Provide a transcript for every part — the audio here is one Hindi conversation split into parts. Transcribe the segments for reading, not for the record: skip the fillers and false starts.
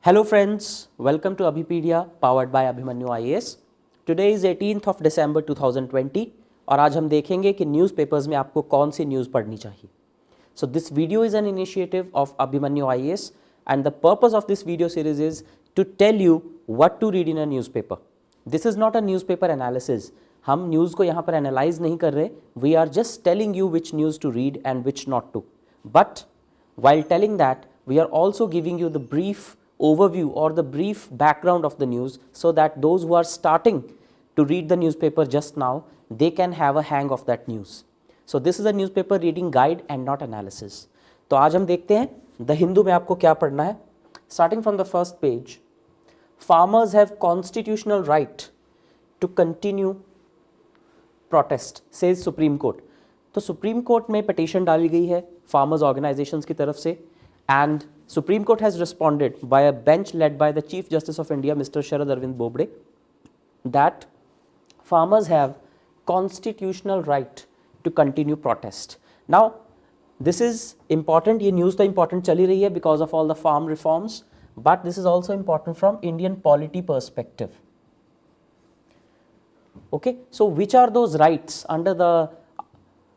Hello friends, welcome to Abhipedia powered by Abhimanyu IAS. Today is 18th of December 2020 और आज हम देखेंगे कि न्यूज़पेपर्स में आपको कौन सी न्यूज़ पढ़नी चाहिए. So this video is an initiative of Abhimanyu IAS and the purpose of this video series is to tell you what to read in a newspaper. This is not a newspaper analysis. हम न्यूज़ को यहाँ पर एनालाइज नहीं कर रहे. We are just telling you which news to read and which not to. But while telling that, we are also giving you the brief overview or the brief background of the news so that those who are starting to read the newspaper just now, they can have a hang of that news. So this is a newspaper reading guide and not analysis. तो आज हम देखते हैं द हिंदू में आपको क्या पढ़ना है. Starting from the first page, farmers have constitutional right to continue protest, says Supreme Court. तो सुप्रीम कोर्ट में पिटीशन डाली गई है फार्मर्स ऑर्गेनाइजेशंस की तरफ से and Supreme Court has responded by a bench led by the Chief Justice of India, Mr. Sharad Arvind Bobde, that farmers have constitutional right to continue protest. Now, this is important. ये news तो important चली रही है because of all the farm reforms, but this is also important from Indian polity perspective. Okay, so which are those rights under the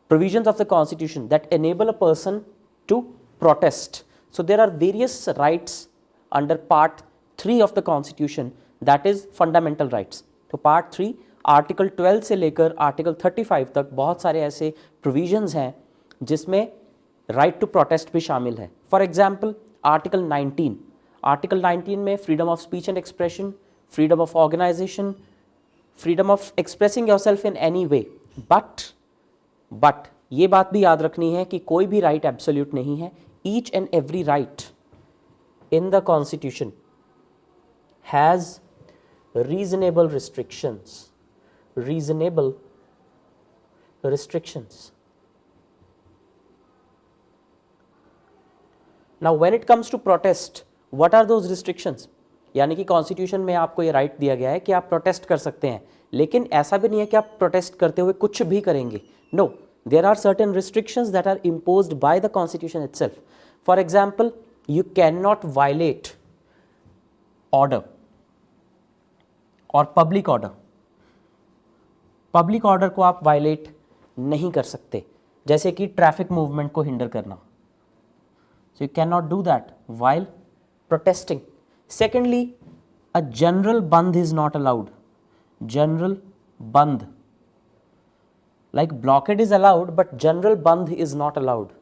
provisions of the Constitution that enable a person to protest? So there are various rights under part 3 of the Constitution, that is fundamental rights. तो part 3 आर्टिकल 12 से लेकर आर्टिकल 35 तक बहुत सारे ऐसे प्रोविजंस हैं जिसमें राइट टू प्रोटेस्ट भी शामिल है. फॉर एग्जांपल आर्टिकल 19 में freedom of speech and expression, freedom of organisation, freedom of expressing yourself in any way. But ये बात भी याद रखनी है कि कोई भी राइट एब्सोल्यूट नहीं है. Each and every right in the Constitution has reasonable restrictions. Now when it comes to protest, what are those restrictions? यानी कि कॉन्स्टिट्यूशन में आपको ये राइट दिया गया है कि आप प्रोटेस्ट कर सकते हैं, लेकिन ऐसा भी नहीं है कि आप प्रोटेस्ट करते हुए कुछ भी करेंगे. No, there are certain restrictions that are imposed by the Constitution itself. For example, you cannot violate order or public order. Public order को आप violate नहीं कर सकते, जैसे कि ट्रैफिक मूवमेंट को हिंडर करना. So you cannot do that while protesting. Secondly, a general bandh is not allowed. General bandh. Like blockade is allowed, but general bandh is not allowed.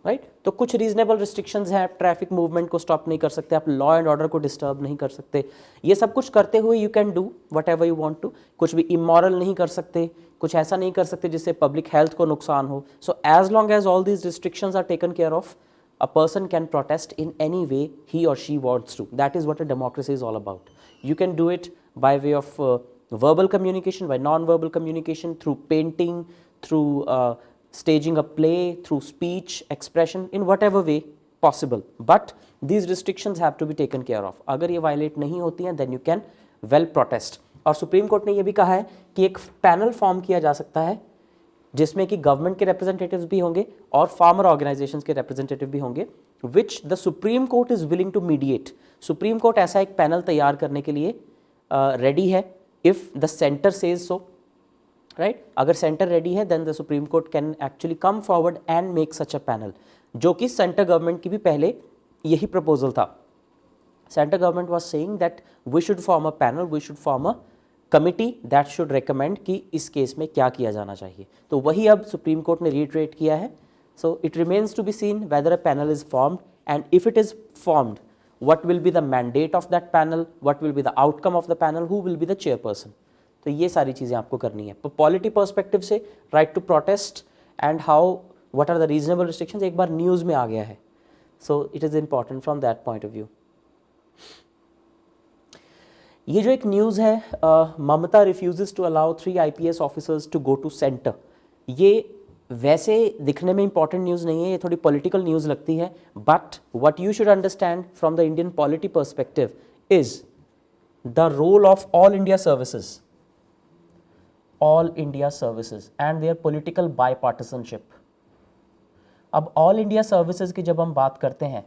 Right? तो कुछ रीजनेबल रिस्ट्रिक्शंस हैं. आप ट्रैफिक मूवमेंट को स्टॉप नहीं कर सकते, आप लॉ एंड ऑर्डर को डिस्टर्ब नहीं कर सकते. ये सब कुछ करते हुए you can do whatever you want to. कुछ भी इमोरल नहीं कर सकते, कुछ ऐसा नहीं कर सकते जिससे पब्लिक हेल्थ को नुकसान हो. So as long as all these restrictions are taken care of, a person can protest in any way he or she wants to. That is what a democracy is all about. You can do it by way of verbal communication, by non-verbal communication, through painting, through staging a play, through speech, expression, in whatever way possible. But these restrictions have to be taken care of. अगर ये violate नहीं होती हैं, then you can well protest. और सुप्रीम कोर्ट ने ये भी कहा है कि एक पैनल फॉर्म किया जा सकता है जिसमें कि गवर्नमेंट के रिप्रेजेंटेटिव्स भी होंगे और फार्मर ऑर्गेनाइजेशंस के रिप्रेजेंटेटिव भी होंगे, which the supreme court is willing to mediate. Supreme court ऐसा एक पैनल तैयार करने के लिए रेडी है if the centre says so. Right, अगर सेंटर रेडी है then the supreme court can actually come forward and make such a panel, जो कि सेंटर गवर्नमेंट की भी पहले यही प्रपोजल था. Centre government was saying that we should form a panel, we should form a committee that should recommend कि इस केस में क्या किया जाना चाहिए. तो वही अब सुप्रीम कोर्ट ने रीट्रेट किया है. So it remains to be seen whether a panel is formed and if it is formed, what will be the mandate of that panel, what will be the outcome of the panel, who will be the chairperson. तो ये सारी चीज़ें आपको करनी है. तो पॉलिटी पर्सपेक्टिव से right to protest and how what are the reasonable restrictions एक बार न्यूज़ में आ गया है. So it is important from that point of view. ये जो एक न्यूज़ है, Mamata refuses to allow 3 IPS officers to go to centre, ये वैसे दिखने में इंपॉर्टेंट न्यूज़ नहीं है, ये थोड़ी पॉलिटिकल न्यूज़ लगती है. But what you should understand from the Indian polity perspective is the role of all India services and their political bipartisanship. अब ऑल इंडिया सर्विसेज की जब हम बात करते हैं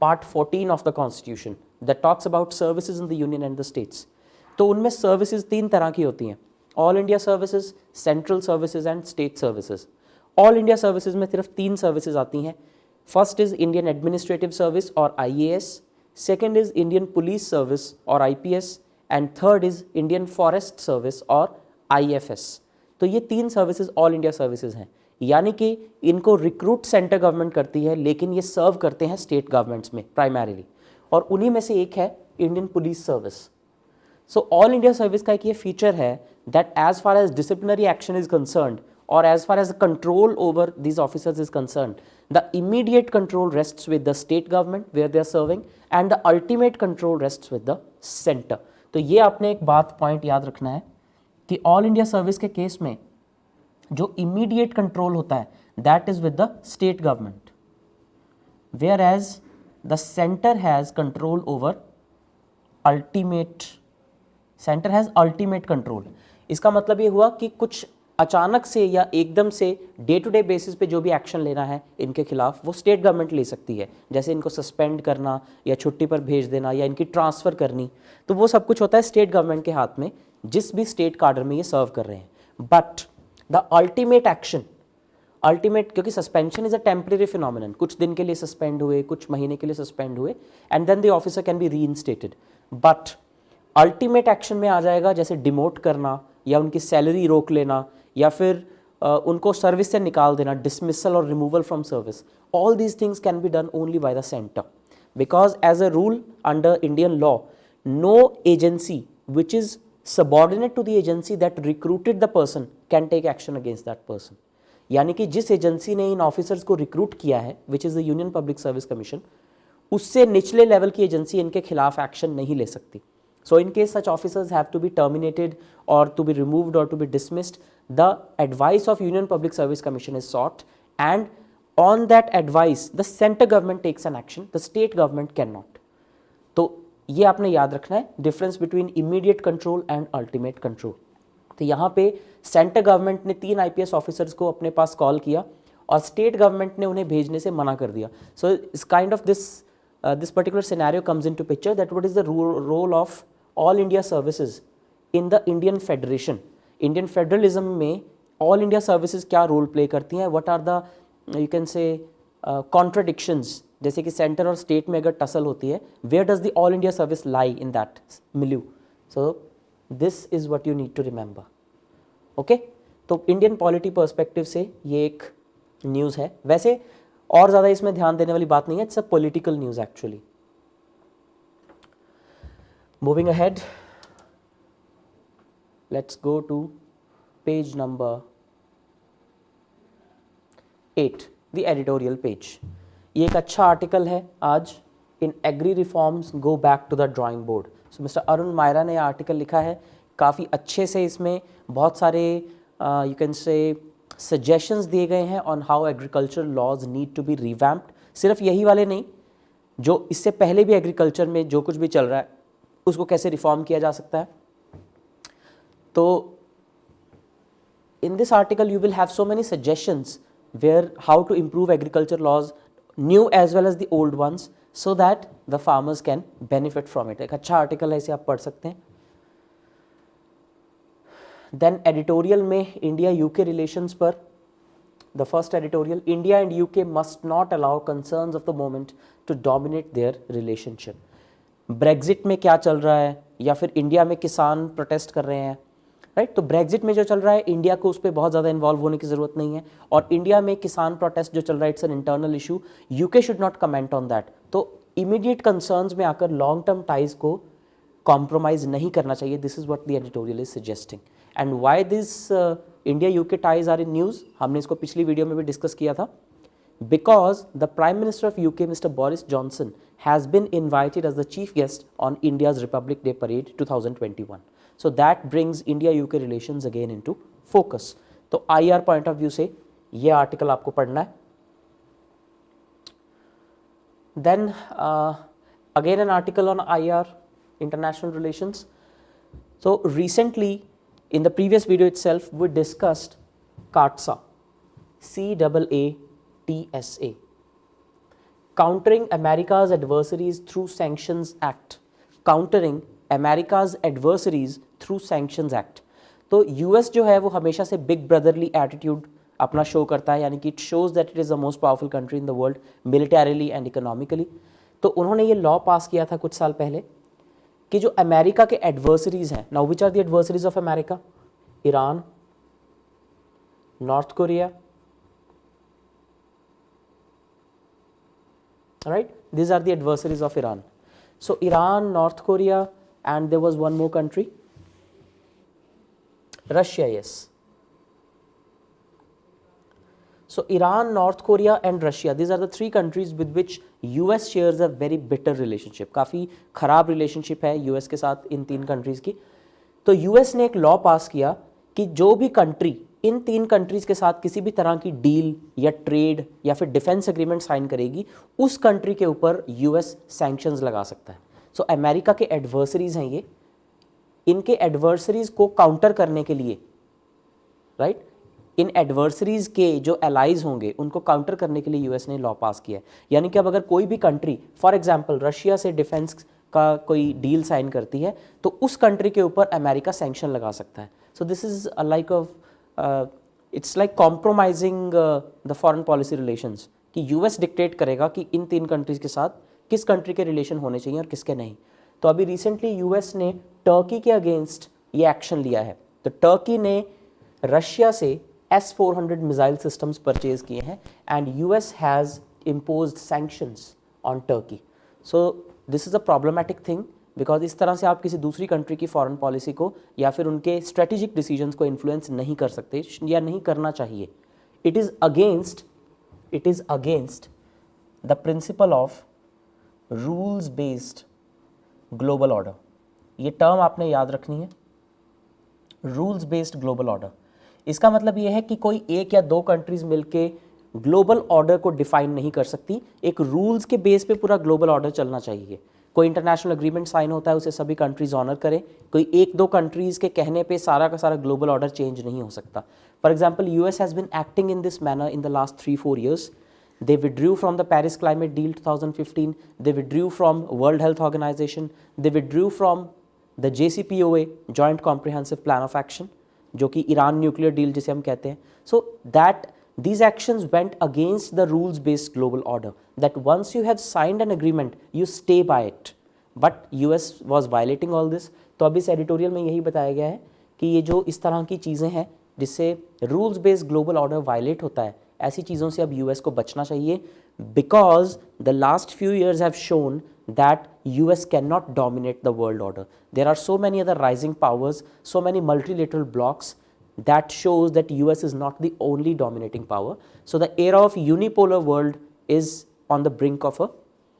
part 14 of the constitution that talks about services in the union and the states. तो उनमें सर्विसेज 3 तरह की होती हैं, all India services, central services and state services. All India services में सिर्फ 3 सर्विसेज आती हैं। First is Indian administrative service और IAS, second is Indian police service और IPS and third is Indian forest service और IFS। तो ये 3 सर्विसेज ऑल इंडिया सर्विसेज हैं, यानी कि इनको रिक्रूट सेंटर गवर्नमेंट करती है, लेकिन ये सर्व करते हैं स्टेट गवर्नमेंट्स में प्राइमरीली, और उन्हीं में से एक है Indian police service. So all India service का एक ये फीचर है that as far as disciplinary action is concerned or as far as the control over these officers is concerned, the immediate control rests with the state government where they are serving and the ultimate control rests with the center. तो ये आपने एक बात पॉइंट याद रखना है कि ऑल इंडिया सर्विस के केस में जो इमीडिएट कंट्रोल होता है that is with the state government, whereas the centre has control over ultimate, centre has ultimate control. इसका मतलब ये हुआ कि कुछ अचानक से या एकदम से डे टू डे बेसिस पे जो भी एक्शन लेना है इनके खिलाफ वो स्टेट गवर्नमेंट ले सकती है, जैसे इनको सस्पेंड करना या छुट्टी पर भेज देना या इनकी ट्रांसफ़र करनी, तो वो सब कुछ होता है स्टेट गवर्नमेंट के हाथ में जिस भी स्टेट कार्डर में ये सर्व कर रहे हैं। But the ultimate action, ultimate, क्योंकि suspension is a temporary phenomenon, कुछ दिन के लिए सस्पेंड हुए, कुछ महीने के लिए सस्पेंड हुए and then the officer can be reinstated, but ultimate action में आ जाएगा जैसे डिमोट करना या उनकी सैलरी रोक लेना या फिर उनको सर्विस से निकाल देना, डिसमिसल और removal from service. All these things can be done only by the centre, because as a rule under Indian law no agency which is subordinate to the agency that recruited the person can take action against that person. यानी कि जिस एजेंसी ने इन ऑफिसर्स को रिक्रूट किया है which is the union public service commission, उससे निचले लेवल की एजेंसी इनके खिलाफ एक्शन नहीं ले सकती। So in case such officers have to be terminated or to be removed or to be dismissed, the advice of Union Public Service Commission is sought, and on that advice the center government takes an action, the state government cannot. तो ये आपने याद रखना है difference between immediate control and ultimate control. तो यहाँ पे सेंटर गवर्नमेंट ने 3 IPS ऑफिसर्स को अपने पास कॉल किया और स्टेट गवर्नमेंट ने उन्हें भेजने से मना कर दिया। सो इस kind of this particular scenario comes into picture that what is the role of all India services in the Indian Federation. Indian federalism में all India services क्या रोल प्ले करती हैं, what are the you can say contradictions, जैसे कि सेंटर और स्टेट में अगर टसल होती है, where does the all India service lie in that milieu. So this is what you need to remember. Okay? तो इंडियन पॉलिटी पर्सपेक्टिव से ये एक न्यूज़ है। वैसे और ज़्यादा इसमें ध्यान देने वाली बात नहीं है, it's a political news actually. Moving ahead, let's go to page number 8, the editorial page. ये एक अच्छा आर्टिकल है आज, in agri reforms go back to the drawing board. So mister Arun Maira ने आर्टिकल लिखा है, काफ़ी अच्छे से इसमें बहुत सारे यू कैन से सजेशंस दिए गए हैं on how agriculture laws need to be revamped. सिर्फ यही वाले नहीं, जो इससे पहले भी एग्रीकल्चर में जो कुछ भी चल रहा है उसको कैसे रिफॉर्म किया जा सकता है। तो in this article you will have so many suggestions where how to improve agriculture laws, new as well as the old ones, so that the farmers can benefit from it. एक अच्छा आर्टिकल है, इसे आप पढ़ सकते हैं। देन एडिटोरियल में इंडिया यूके रिलेशंस पर the first editorial, India and UK must not allow concerns of the moment to dominate their relationship. Brexit में क्या चल रहा है, या फिर इंडिया में किसान प्रोटेस्ट कर रहे हैं, राइट? तो ब्रेग्जिट में जो चल रहा है इंडिया को उस पर बहुत ज़्यादा इन्वॉल्व होने की ज़रूरत नहीं है, और इंडिया में किसान प्रोटेस्ट जो चल रहा है it's an internal issue, UK should not comment on that. तो इमीडिएट कंसर्न्स में आकर लॉन्ग टर्म टाइज को कॉम्प्रोमाइज नहीं करना चाहिए। This is what the editorial is suggesting. And why this India UK ties are in news, हमने इसको पिछली वीडियो में भी डिस्कस किया था। Because the Prime Minister of UK, Mr. Boris Johnson, has been invited as the chief guest on India's Republic Day Parade 2021. So that brings India-UK relations again into focus. तो IR point of view से ये आर्टिकल आपको पढ़ना है। Then again an article on IR, international relations. So recently, in the previous video itself, we discussed CAATSA, CAATSA. Countering America's adversaries through sanctions act, countering America's adversaries through sanctions act. तो यूएस जो है वो हमेशा से बिग ब्रदरली एटीट्यूड अपना शो करता है, यानी कि it shows that it is the most powerful country in the world militarily and economically. तो उन्होंने ये लॉ पास किया था कुछ साल पहले कि जो अमेरिका के एडवर्सरीज हैं, now which are the adversaries of America? Iran, North Korea, right? These are the adversaries of Iran. So Iran, North Korea, and there was one more country, Russia, yes. So Iran, North Korea and Russia, these are the three countries with which US shares a very bitter relationship. काफ़ी ख़राब relationship है US के साथ इन तीन countries की। तो US ने एक लॉ पास किया कि जो भी कंट्री इन तीन कंट्रीज़ के साथ किसी भी तरह की डील या ट्रेड या फिर डिफेंस एग्रीमेंट साइन करेगी, उस कंट्री के ऊपर US सैंक्शंस लगा सकता है। सो अमेरिका के एडवर्सरीज हैं ये, इनके एडवर्सरीज को काउंटर करने के लिए, राइट, इन एडवर्सरीज के जो एलाइज होंगे उनको काउंटर करने के लिए यूएस ने लॉ पास किया है। यानी कि अब अगर कोई भी कंट्री फॉर एग्जांपल रशिया से डिफेंस का कोई डील साइन करती है तो उस कंट्री के ऊपर अमेरिका सैंक्शन लगा सकता है। So this is like it's like compromising the foreign policy relations, कि यूएस डिक्टेट करेगा कि इन तीन कंट्रीज के साथ किस कंट्री के रिलेशन होने चाहिए और किसके नहीं। तो अभी रिसेंटली यूएस ने टर्की के अगेंस्ट ये एक्शन लिया है। तो टर्की ने रशिया से S-400 मिसाइल सिस्टम्स परचेज किए हैं and US has imposed sanctions on Turkey. So this is a problematic thing, because इस तरह से आप किसी दूसरी कंट्री की फॉरेन पॉलिसी को या फिर उनके स्ट्रेटेजिक डिसीजंस को इन्फ्लुएंस नहीं कर सकते या नहीं करना चाहिए। It is against the principle of rules based global order. ये टर्म आपने याद रखनी है, रूल्स बेस्ड ग्लोबल ऑर्डर। इसका मतलब ये है कि कोई एक या दो कंट्रीज मिलके ग्लोबल ऑर्डर को डिफाइन नहीं कर सकती, एक रूल्स के बेस पे पूरा ग्लोबल ऑर्डर चलना चाहिए। कोई इंटरनेशनल एग्रीमेंट साइन होता है उसे सभी कंट्रीज ऑनर करें, कोई एक दो कंट्रीज के कहने पे सारा का सारा ग्लोबल ऑर्डर चेंज नहीं हो सकता। For example US has been acting in this manner in the last 3-4 years. They withdrew from the Paris Climate Deal 2015. They withdrew from World Health Organization. They withdrew from the JCPOA, Joint Comprehensive Plan of Action, जो कि ईरान न्यूक्लियर डील जिसे हम कहते हैं। So that these actions went against the rules-based global order. That once you have signed an agreement, you stay by it. But US was violating all this. तो अभी इस एडिटोरियल में यही बताया गया है कि ये जो इस तरह की चीज़ें हैं जिससे रूल्स-बेस्ड ग्लोबल ऑर्डर वायलेट होता है, ऐसी चीज़ों से अब यूएस को बचना चाहिए, because the last few years have shown that US can not dominate the world order. There are so many other rising powers, so many multilateral blocs that shows that US is not the only dominating power. So the era of unipolar world is on the brink of a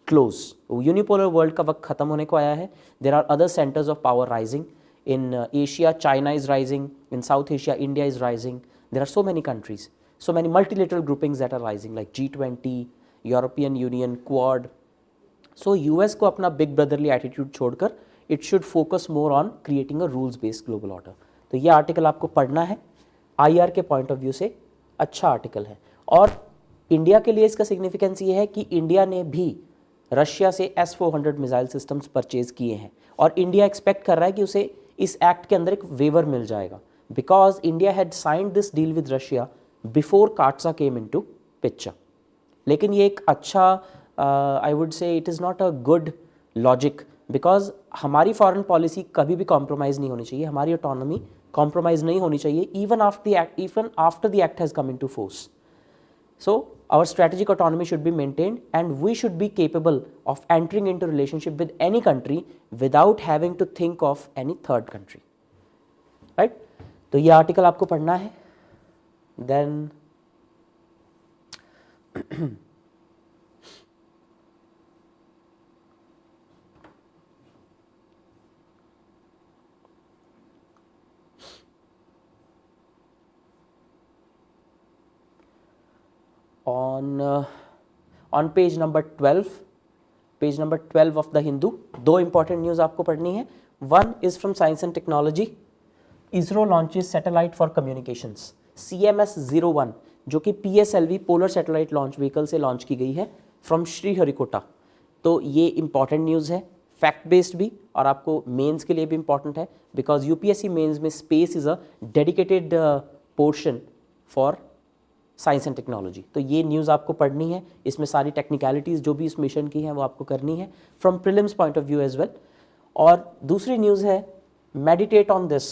close. Unipolar world का वक्त खत्म होने को आया है. There are other centers of power rising. In Asia, China is rising. In South Asia, India is rising. There are so many countries, so many multilateral groupings that are rising like G20, European Union, Quad. So US को अपना big brotherly attitude छोड़कर it should focus more on creating a rules-based global order. तो ये आर्टिकल आपको पढ़ना है, IR के पॉइंट ऑफ व्यू से अच्छा आर्टिकल है। और इंडिया के लिए इसका सिग्निफिकेंस ये है कि इंडिया ने भी रशिया से S-400 मिसाइल सिस्टम्स परचेज किए हैं और इंडिया एक्सपेक्ट कर रहा है कि उसे इस एक्ट के अंदर एक वेवर मिल जाएगा, because India had signed this deal with Russia before काटसा came into picture. लेकिन ये एक अच्छा I would say it is not a good logic, because हमारी फॉरेन पॉलिसी कभी भी कॉम्प्रोमाइज़ नहीं होनी चाहिए, हमारी ऑटोनॉमी कॉम्प्रोमाइज़ नहीं होनी चाहिए even after the act has come into force. So our strategic autonomy should be maintained and we should be capable of entering into relationship with any country without having to think of any third country. Right? तो ये आर्टिकल आपको पढ़ना है। Then on page number 12 of the Hindu, दो important news आपको पढ़नी है। One is from Science and Technology. ISRO launches satellite for communications CMS-01, जो कि PSLV polar satellite launch vehicle से लॉन्च की गई है फ्रॉम श्रीहरिकोटा। तो ये इंपॉर्टेंट न्यूज़ है, फैक्ट बेस्ड भी, और आपको मेंस के लिए भी इंपॉर्टेंट है, बिकॉज यूपीएससी मेंस में space is a dedicated portion for science and technology. तो ये न्यूज़ आपको पढ़नी है, इसमें सारी टेक्निकलिटीज़ जो भी इस मिशन की हैं वो आपको करनी है from prelims point of view as well. और दूसरी न्यूज़ है, meditate on this,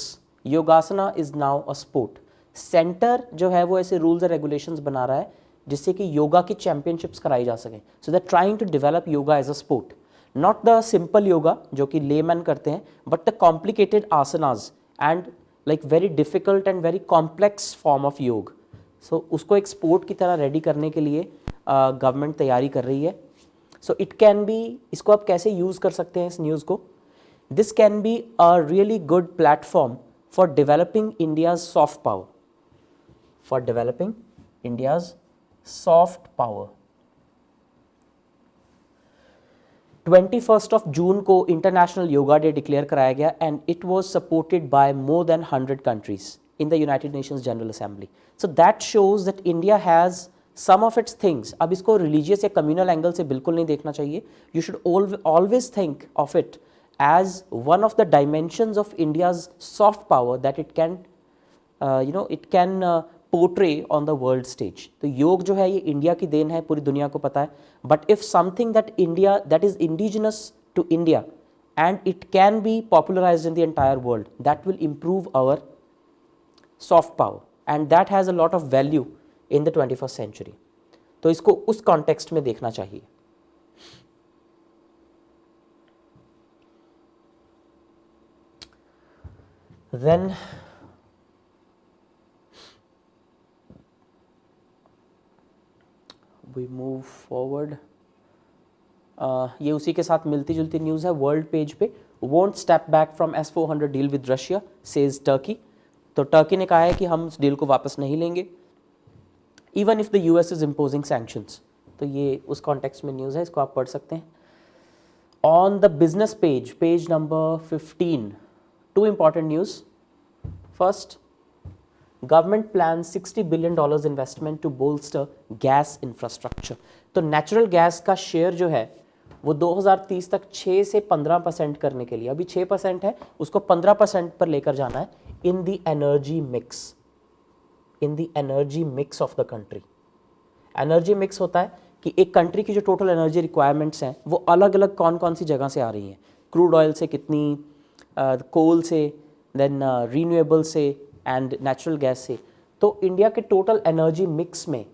yogasana is now a sport. Centre जो है वो ऐसे रूल्स एंड रेगुलेशंस बना रहा है जिससे कि योगा की चैंपियनशिप्स कराई जा सकें। So they trying to develop yoga as a sport, not the simple yoga जो कि लेमैन करते हैं, but the complicated asanas and like very difficult and very complex form of yoga. So उसको एक स्पोर्ट की तरह रेडी करने के लिए गवर्नमेंट तैयारी कर रही है। सो इट कैन बी, इसको आप कैसे यूज़ कर सकते हैं इस न्यूज़ को, this can be a really good platform for developing India's soft power, for developing India's soft power. 21 जून को इंटरनेशनल योगा डे डिक्लेयर कराया गया and it was supported by more than 100 countries in the United Nations General Assembly. So that shows that India has some of its things. अब इसको religious या communal angle से बिल्कुल नहीं देखना चाहिए. You should always think of it as one of the dimensions of India's soft power that it can, it can portray on the world stage. तो योग जो है ये इंडिया की देन है, पूरी दुनिया को पता है. But if something that is indigenous to India and it can be popularized in the entire world, that will improve our soft power and that has a lot of value in the 21st century. तो इसको उस कॉन्टेक्स्ट में देखना चाहिए. Then we move forward. ये उसी के साथ मिलती जुलती न्यूज़ है. वर्ल्ड पेज पे, won't step back from S-400 deal with Russia, says Turkey. तो टर्की ने कहा है कि हम उस डील को वापस नहीं लेंगे even if the US is imposing sanctions. तो ये उस कॉन्टेक्स्ट में न्यूज़ है, इसको आप पढ़ सकते हैं. On the business page, page number 15, two important news. First, government plan $60 billion investment to bolster gas infrastructure. तो नेचुरल गैस का शेयर जो है वो 2030 तक 6 से 15% करने के लिए, अभी 6% है, उसको 15% पर लेकर जाना है in the energy mix, in the energy mix of the country. Energy mix होता है कि एक कंट्री की जो टोटल एनर्जी रिक्वायरमेंट्स हैं वो अलग अलग कौन कौन सी जगह से आ रही हैं. क्रूड ऑयल से कितनी, कोल से, देन रीन्यूएबल से एंड नेचुरल गैस से. तो इंडिया के टोटल एनर्जी मिक्स में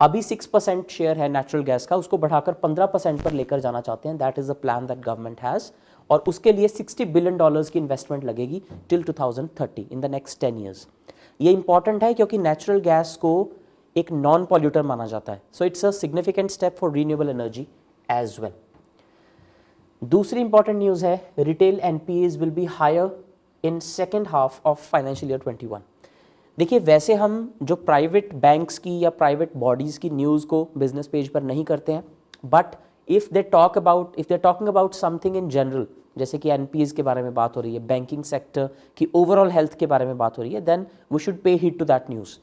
अभी 6% शेयर है नेचुरल गैस का, उसको बढ़ाकर 15% पर लेकर जाना चाहते हैं. That is the plan that government has, और उसके लिए $60 billion की इन्वेस्टमेंट लगेगी till 2030, in the next 10 years. ये इंपॉर्टेंट है क्योंकि नेचुरल गैस को एक नॉन पॉल्यूटर माना जाता है. So it's a significant step for renewable energy as well. दूसरी इंपॉर्टेंट न्यूज़ है, retail NPAs will be higher in second half of financial year 21. देखिए, वैसे हम जो प्राइवेट बैंक्स की या प्राइवेट बॉडीज़ की न्यूज़ को बिजनेस पेज पर नहीं करते हैं, but if they talking about something in general, जैसे कि एनपीएस के बारे में बात हो रही है, बैंकिंग सेक्टर की ओवरऑल हेल्थ के बारे में बात हो रही है, then we should pay heed to that news.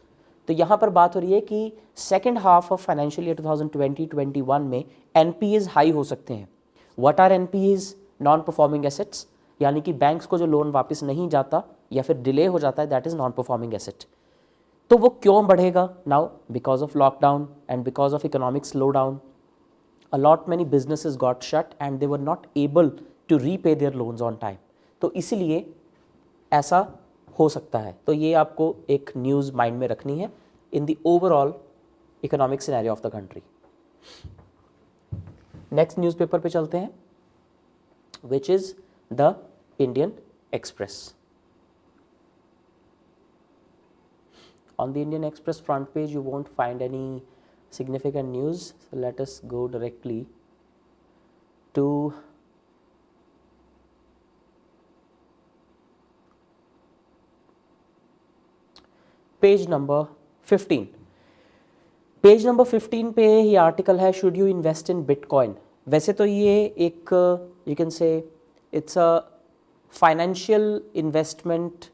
तो यहाँ पर बात हो रही है कि second half of financial year 2020-21 में एनपीएस हाई हो सकते हैं. What are NPAs? Non performing assets, यानी कि बैंक्स को जो लोन वापस नहीं जाता या फिर डिले हो जाता है, that is non performing asset. तो वो क्यों बढ़ेगा? Now because of lockdown and because of economic slow down, a lot many businesses got shut and they were not able to repay their loans on time. तो इसीलिए ऐसा हो सकता है. तो ये आपको एक न्यूज़ माइंड में रखनी है in the overall economic scenario of the country. Next newspaper पे चलते हैं, which is the Indian express. On the Indian Express front page, you won't find any significant news. So let us go directly to page number 15. Page number 15 पे ये आर्टिकल है, should you invest in bitcoin. वैसे तो ये एक you can say it's a financial investment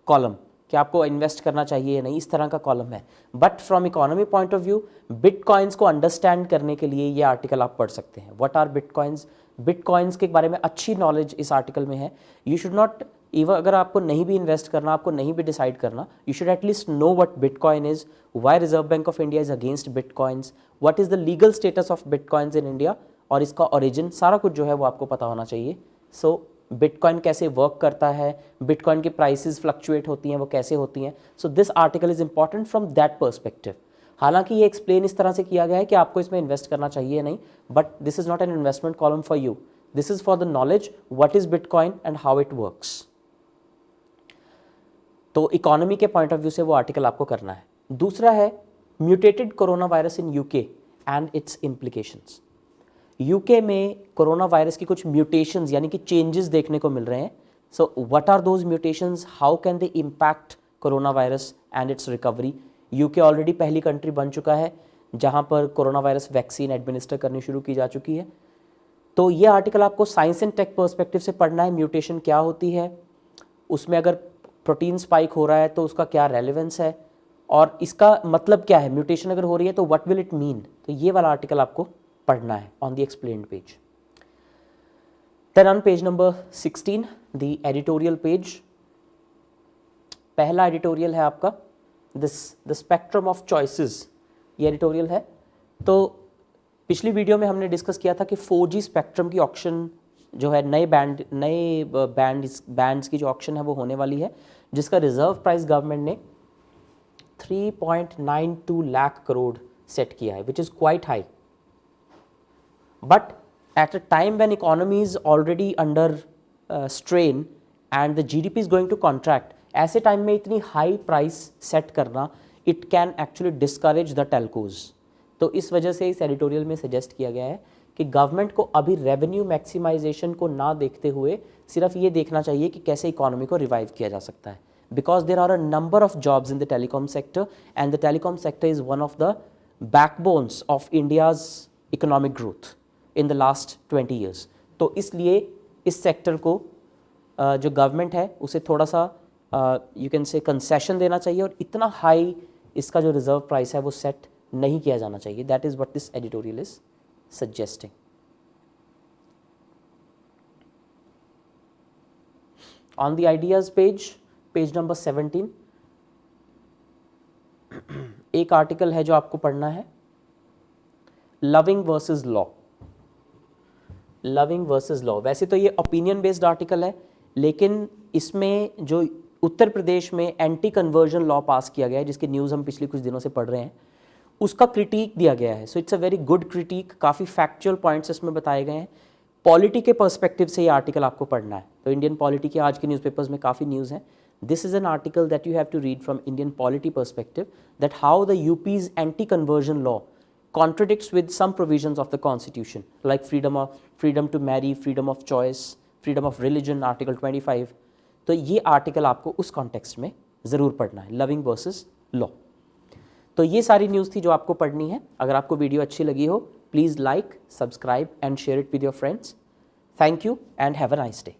column कि आपको इन्वेस्ट करना चाहिए या नहीं, इस तरह का कॉलम है। But from economy point of view bitcoins को अंडरस्टैंड करने के लिए ये आर्टिकल आप पढ़ सकते हैं। व्हाट आर बिटकॉइंस, बिटकॉइंस के बारे में अच्छी नॉलेज इस आर्टिकल में है। यू शुड नॉट इवन, अगर आपको नहीं भी इन्वेस्ट करना, आपको नहीं भी डिसाइड करना, you should at least know what bitcoin is, why reserve bank of India is against bitcoins, what is the legal status of bitcoins in India, और इसका ओरिजिन सारा कुछ जो है वो आपको पता होना चाहिए। सो बिटकॉइन कैसे वर्क करता है, बिटकॉइन की प्राइसेस फ्लक्चुएट होती हैं, वो कैसे होती हैं। So this article is important from that perspective. हालांकि ये एक्सप्लेन इस तरह से किया गया है कि आपको इसमें इन्वेस्ट करना चाहिए या नहीं, but this is not an investment column for you, this is for the knowledge what is bitcoin and how it works. तो इकोनॉमी के पॉइंट ऑफ व्यू से वो आर्टिकल आपको करना है। दूसरा है mutated corona virus in UK and it's implications. UK में कोरोना वायरस की कुछ म्यूटेशंस यानी कि चेंजेस देखने को मिल रहे हैं। So what are those mutations, how can they impact corona virus and its recovery. UK already पहली कंट्री बन चुका है जहां पर कोरोना वायरस वैक्सीन एडमिनिस्टर करनी शुरू की जा चुकी है। तो ये आर्टिकल आपको साइंस एंड टेक पर्सपेक्टिव से पढ़ना है। म्यूटेशन क्या होती है, उसमें अगर प्रोटीन स्पाइक हो रहा है तो उसका क्या रेलेवेंस है, और इसका मतलब क्या है, म्यूटेशन अगर हो रही है तो व्हाट विल इट मीन। तो ये वाला आर्टिकल आपको पढ़ना है on the explained page. Then on page number 16 the editorial page, पहला एडिटोरियल है आपका द स्पेक्ट्रम ऑफ चॉइसेस, ये एडिटोरियल है। तो पिछली वीडियो में हमने डिस्कस किया था कि 4G स्पेक्ट्रम की ऑक्शन जो है, नए बैंड्स की जो ऑक्शन है वो होने वाली है, जिसका रिजर्व प्राइस गवर्नमेंट ने 3.92 लाख करोड़ सेट किया है, which is quite high. But at a time when economy is already under strain and the GDP is going to contract, ऐसे टाइम में इतनी हाई प्राइस सेट करना it can actually discourage the telcos। तो इस वजह से इस एडिटोरियल में सजेस्ट किया गया है कि गवर्नमेंट को अभी रेवेन्यू मैक्सिमाइजेशन को ना देखते हुए सिर्फ ये देखना चाहिए कि कैसे इकोनॉमी को रिवाइव किया जा सकता है, because there are a number of jobs in the telecom sector and the telecom sector is one of the backbones of India's economic growth in the last 20 years. तो इसलिए इस सेक्टर को जो गवर्नमेंट है उसे थोड़ा सा यू कैन से कंसेशन देना चाहिए, और इतना हाई इसका जो रिजर्व प्राइस है वो सेट नहीं किया जाना चाहिए। That is what this editorial is suggesting. On the ideas page, page number 17, एक आर्टिकल है जो आपको पढ़ना है, loving versus law. Loving versus law, वैसे तो ये ओपिनियन बेस्ड आर्टिकल है, लेकिन इसमें जो उत्तर प्रदेश में एंटी कन्वर्जन लॉ पास किया गया है, जिसकी न्यूज़ हम पिछले कुछ दिनों से पढ़ रहे हैं, उसका क्रिटिक दिया गया है। So it's a very good critic, काफ़ी फैक्चुअल पॉइंट्स इसमें बताए गए हैं। पॉलिटी के पर्सपेक्टिव से ये आर्टिकल आपको पढ़ना है। तो इंडियन पॉलिटी के आज के न्यूज़पेपर्स में काफ़ी न्यूज़ हैं। This is an article that you have to read from Indian polity perspective, that how the UP's anti conversion law contradicts with some provisions of the constitution like freedom to marry, freedom of choice, freedom of religion, article 25। तो ये आर्टिकल आपको उस कॉन्टेक्स्ट में ज़रूर पढ़ना है, लविंग वर्सेस लॉ। तो ये सारी न्यूज़ थी जो आपको पढ़नी है। अगर आपको वीडियो अच्छी लगी हो, please like, subscribe and share it with your friends. Thank you and have a nice day.